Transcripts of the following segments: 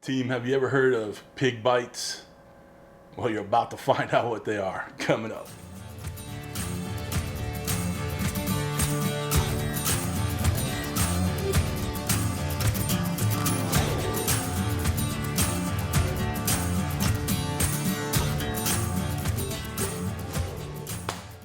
Team, have you ever heard of pig bites? Well, you're about to find out what they are coming up.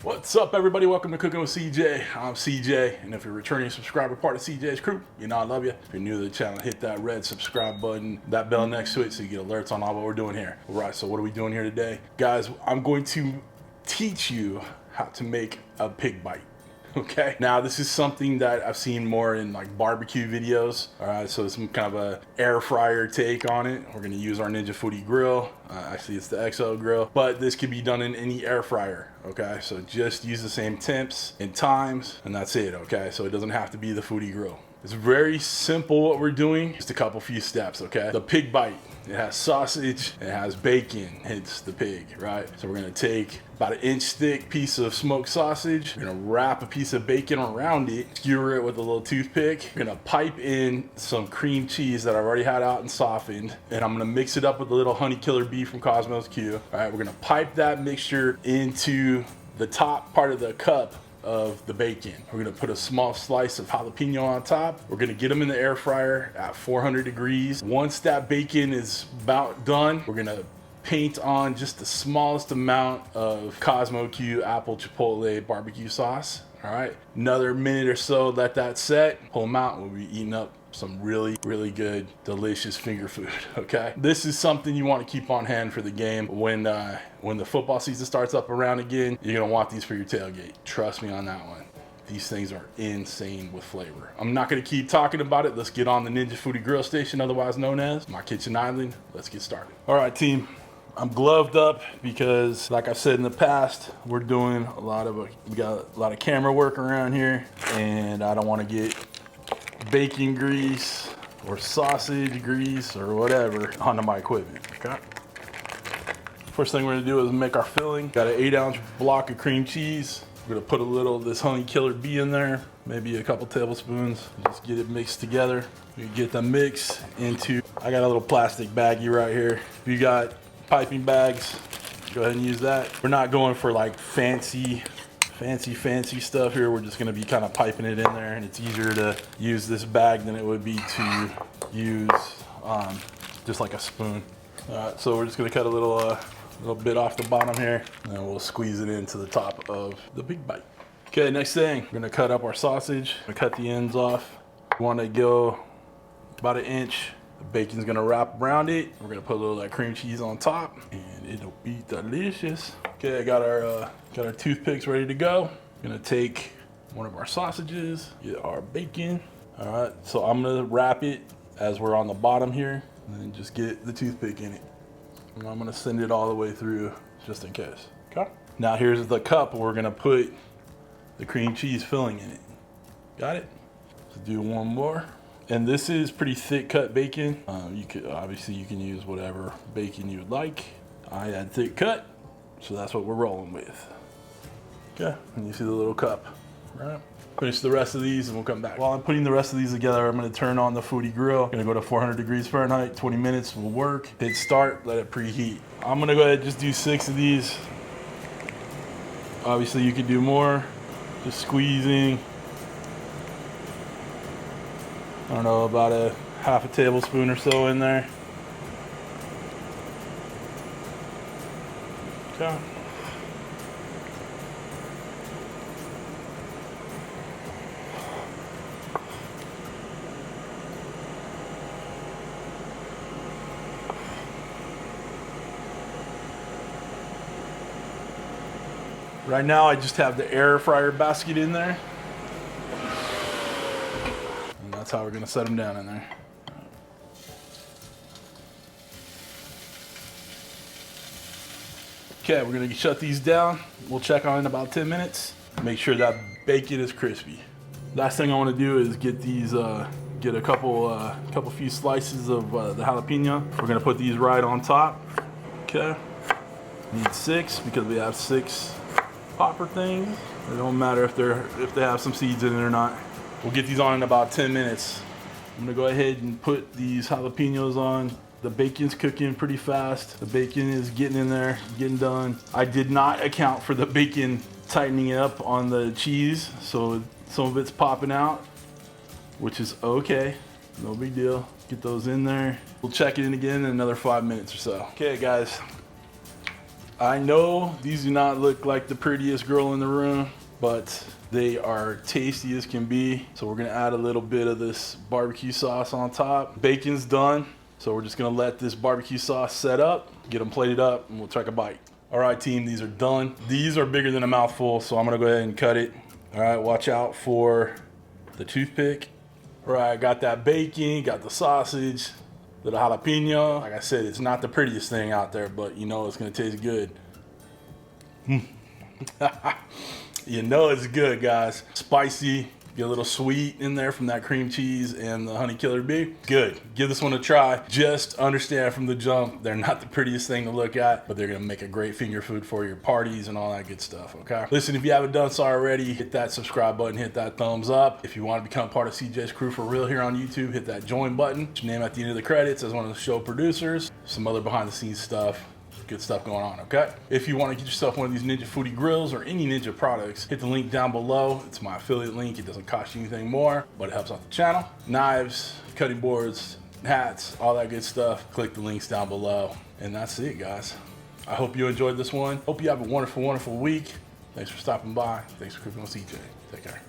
What's up, everybody? Welcome to Cooking with CJ. I'm CJ, and if you're a returning subscriber, part of CJ's crew, you know I love you. If you're new to the channel, hit that red subscribe button, that bell next to it, so you get alerts on all what we're doing here. All right, so what are we doing here today? Guys, I'm going to teach you how to make a pig bite. Okay, now this is something that I've seen more in like barbecue videos. All right, so it's some kind of a air fryer take on it. We're gonna use our Ninja Foodi grill. Actually, it's the XL grill, but this can be done in any air fryer. Okay, so just use the same temps and times, and that's it. Okay, so it doesn't have to be the Foodi grill. It's very simple what we're doing, just a few steps, okay? The pig bite, it has sausage, it has bacon, hence the pig, right? So we're gonna take about an inch thick piece of smoked sausage, we're gonna wrap a piece of bacon around it, skewer it with a little toothpick, we're gonna pipe in some cream cheese that I've already had out and softened, and I'm gonna mix it up with a little honey killer beef from KosmosQ. All right, we're gonna pipe that mixture into the top part of the cup of the bacon. We're gonna put a small slice of jalapeno on top. We're gonna get them in the air fryer at 400 degrees. Once that bacon is about done, we're gonna paint on just the smallest amount of KosmosQ apple chipotle barbecue sauce. All right, another minute or so, let that set, pull them out, we'll be eating up some really good, delicious finger food, okay? This is something you want to keep on hand for the game. When the football season starts up around again, you're gonna want these for your tailgate. Trust me on that one. These things are insane with flavor. I'm not gonna keep talking about it. Let's get on the Ninja Foodi grill station, otherwise known as my kitchen island. Let's get started. All right, team. I'm gloved up because, like I said in the past, we're doing we got a lot of camera work around here, and I don't want to get bacon grease or sausage grease or whatever onto my equipment. Okay. First thing we're gonna do is make our filling. Got an 8-ounce block of cream cheese. We're gonna put a little of this honey killer bee in there, maybe a couple tablespoons. Just get it mixed together. We get the mix into, I got a little plastic baggie right here. If you got piping bags, go ahead and use that. We're not going for like fancy stuff here. We're just gonna be kind of piping it in there, and it's easier to use this bag than it would be to use just like a spoon. All right, so we're just gonna cut a little bit off the bottom here, and we'll squeeze it into the top of the big bite. Okay, next thing, we're gonna cut up our sausage. We're gonna cut the ends off. We wanna go about an inch. The bacon's gonna wrap around it. We're gonna put a little of that cream cheese on top, and it'll be delicious. Okay, I got our toothpicks ready to go. Gonna take one of our sausages, get our bacon. All right, so I'm gonna wrap it as we're on the bottom here, and then just get the toothpick in it. And I'm gonna send it all the way through, just in case. Okay. Now here's the cup we're gonna put the cream cheese filling in it. Got it? Let's do one more. And this is pretty thick cut bacon. You can use whatever bacon you would like. I had thick cut, so that's what we're rolling with. Okay, and you see the little cup, right? Finish the rest of these and we'll come back. While I'm putting the rest of these together, I'm gonna turn on the Foodi grill. Gonna go to 400 degrees Fahrenheit, 20 minutes will work. Hit start, let it preheat. I'm gonna go ahead and just do 6 of these. Obviously you could do more, just squeezing. I don't know, about a half a tablespoon or so in there. Okay. Right now I just have the air fryer basket in there. That's how we're gonna set them down in there. Okay, we're gonna shut these down. We'll check on in about 10 minutes. Make sure that bacon is crispy. Last thing I wanna do is get these, get a few slices of the jalapeno. We're gonna put these right on top. Okay, need 6 because we have 6 popper things. It don't matter if they have some seeds in it or not. We'll get these on in about 10 minutes. I'm gonna go ahead and put these jalapenos on The bacon's cooking pretty fast. The bacon is getting in there, getting done. I did not account for the bacon tightening up on the cheese, so some of it's popping out, which is okay. No big deal. Get those in there. We'll check it in again in another 5 minutes or so. Okay, guys. I know these do not look like the prettiest girl in the room, but they are tasty as can be. So we're gonna add a little bit of this barbecue sauce on top. Bacon's done, so we're just gonna let this barbecue sauce set up, get them plated up, and we'll take a bite. All right, team, these are done. These are bigger than a mouthful, so I'm gonna go ahead and cut it. All right, watch out for the toothpick. All right, got that bacon, got the sausage, little jalapeno. Like I said, it's not the prettiest thing out there, but you know it's gonna taste good. You know it's good, guys. Spicy, get a little sweet in there from that cream cheese and the honey killer bee. Good, give this one a try. Just understand from the jump, they're not the prettiest thing to look at, but they're gonna make a great finger food for your parties and all that good stuff, okay? Listen, if you haven't done so already, hit that subscribe button, hit that thumbs up. If you wanna become part of CJ's crew for real here on YouTube, hit that join button. Put your name at the end of the credits as one of the show producers. Some other behind the scenes stuff. Good stuff going on, okay? If you want to get yourself one of these Ninja Foodi grills or any Ninja products, hit the link down below. It's my affiliate link. It doesn't cost you anything more, but it helps out the channel. Knives, cutting boards, hats, all that good stuff. Click the links down below. And that's it, guys. I hope you enjoyed this one. Hope you have a wonderful, wonderful week. Thanks for stopping by. Thanks for cooking with CJ. Take care.